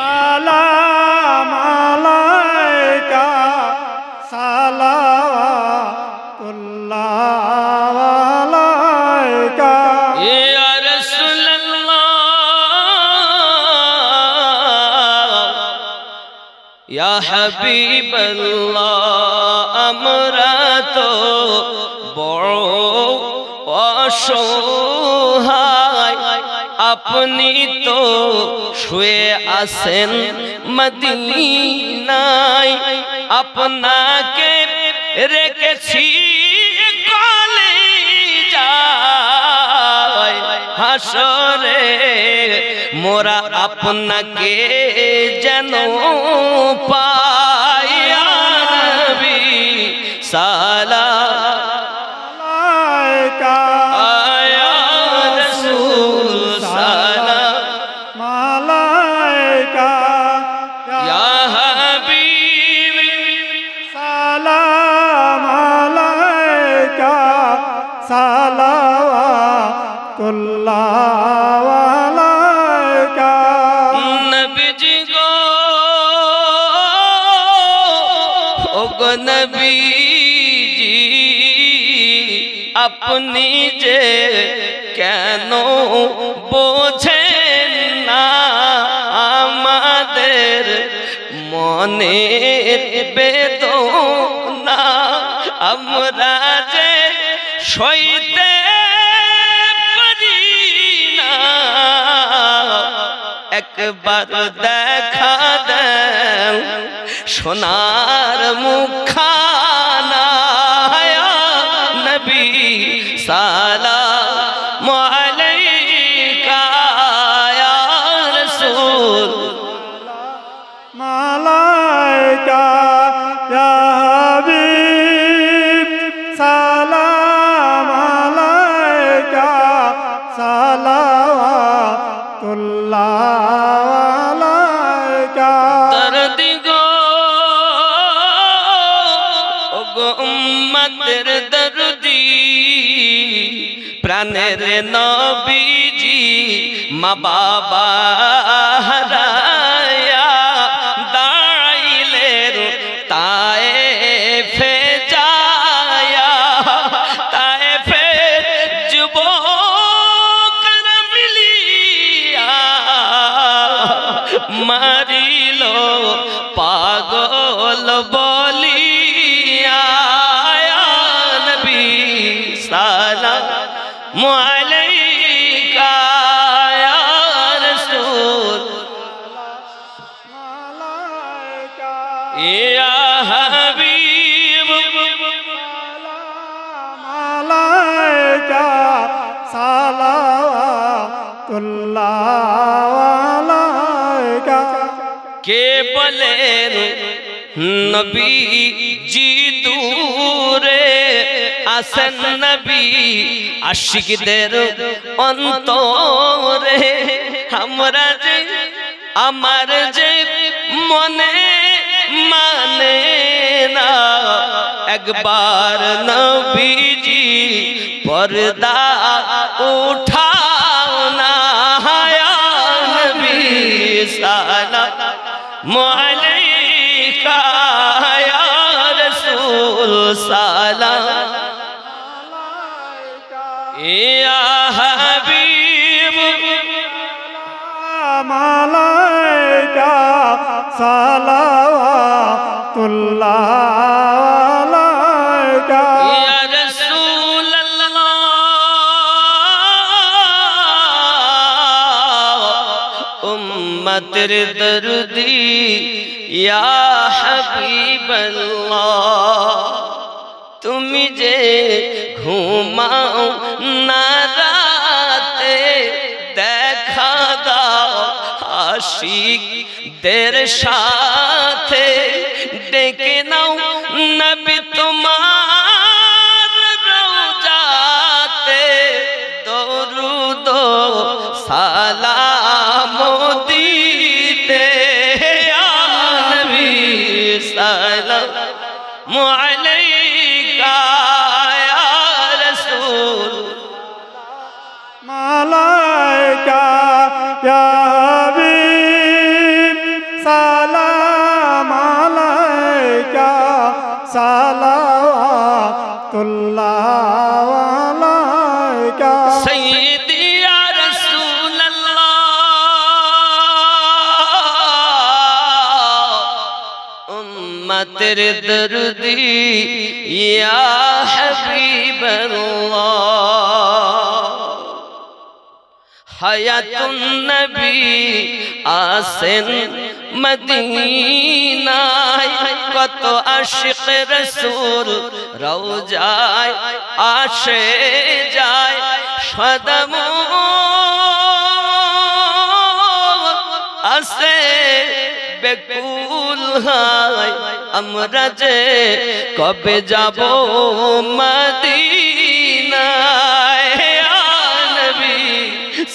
সালাম আলাইকা সালাওয়াতুল্লাহ আলাইকা ইয়া রাসূলুল্লাহ ইয়া হাবিবাল্লাহ আমরা তো বড় অসহায় আপনি তো শুয়ে আছেন মদিনায় আপনাকে রেখেছি কলিজায় হাসরে মোরা আপনাকে যেন পাই ইয়া নবী সালাম আলাইকা ইয়া রাসূল সালাম আলাইকা ইয়া হাবিব সালাম আলাইকা সালাওয়াতুল্লাহ আলাইকা নবীজি গো ওগো নবীজি আপনি যে কেন বোঝেন না আমাদের মনের বেদনা আমরা যে সইতে পারি না একবার দেখা দেন সোনার মুখখানা ইয়া নবী সালাম আলাইকা ইয়া রাসূল মালাইকা ইয়া হাবিব সালাম আলাইকা সালাওয়াতুল্লাহ আলাইকা দরদি গো ওগো উম্মতের দরদি প্রাণের নবীজি মা বাবা হারায়া দাঁড়াইলেন তায়েফে যায়া তায়েফে যুবকরা মিলিয়া মারিল পাগল বলিয়া ইয়া নবী সালাম আলাইকা ইয়া রাসূল মালাইকা ইয়া হাবিব মালাইকা সালাওয়াতুল্লাহ আলাইকা কে বলেন নবী জি দূরে আসেন নবী আশিকদের অন্তরে আমরা যে আমার যে মনে মানে না একবার নবীজি পর্দা উঠাও না ইয়া নবী সালাম আলাইকা ইয়া রাসূল সালাম ইয়া হাবিব মালাইকা সালাওয়াতুল্লাহ আলাইকা ইয়া রাসূলুল্লাহ উম্মতের দরদি ইয়া হাবিবাল্লাহ তুমি যে ঘুমাও না রাতে দেখা দাও আশিকদের সাথে ডেকে নাও নবী তোমার রওজাতে দরুদ সালাম দিতে ইয়া নবী সালাম আলাইকা ইয়া রাসূল মালাইকা ইয়া হাবিব सलावतुल्लाह अलैका सय्यदी या रसूल अल्लाह उम्मतेर दर्दी या हबीब अल्लाह हयातुन नबी आसेन मदीनाय कत आशिक रसूल रौजाय आशे जाय सदम আসে বেকুল হায় আমরা যে কবে যাব মদিনায় ইয়া নবী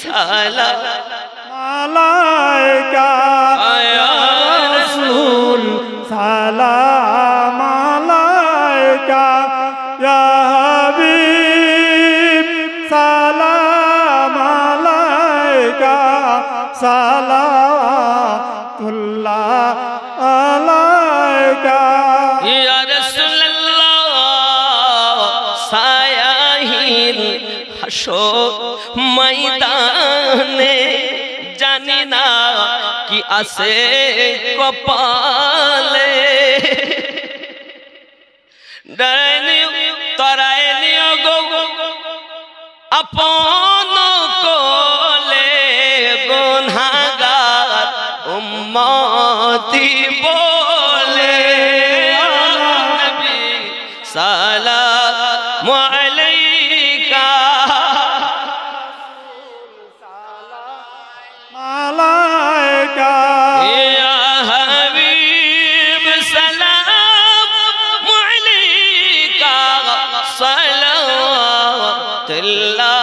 সালাম আলাইকা ইয়া রাসূল সালাম আলাইকা ইয়া হাবিব সালাম আলাইকা সালাওয়াতুল্লাহ আলাইকা ইয়া রাসূলুল্লাহ সায়াহীন হাসর ময়দানে জানি না কি আছে কপালে ডাইনি তরাইনি গো আপন কোলে গুনাহগার উম্মতি বলে নবী সালাম আলাইকা আলাইকা ইয়া হাবিব সালাম আলাইকা সালাওয়াতুল্লাহ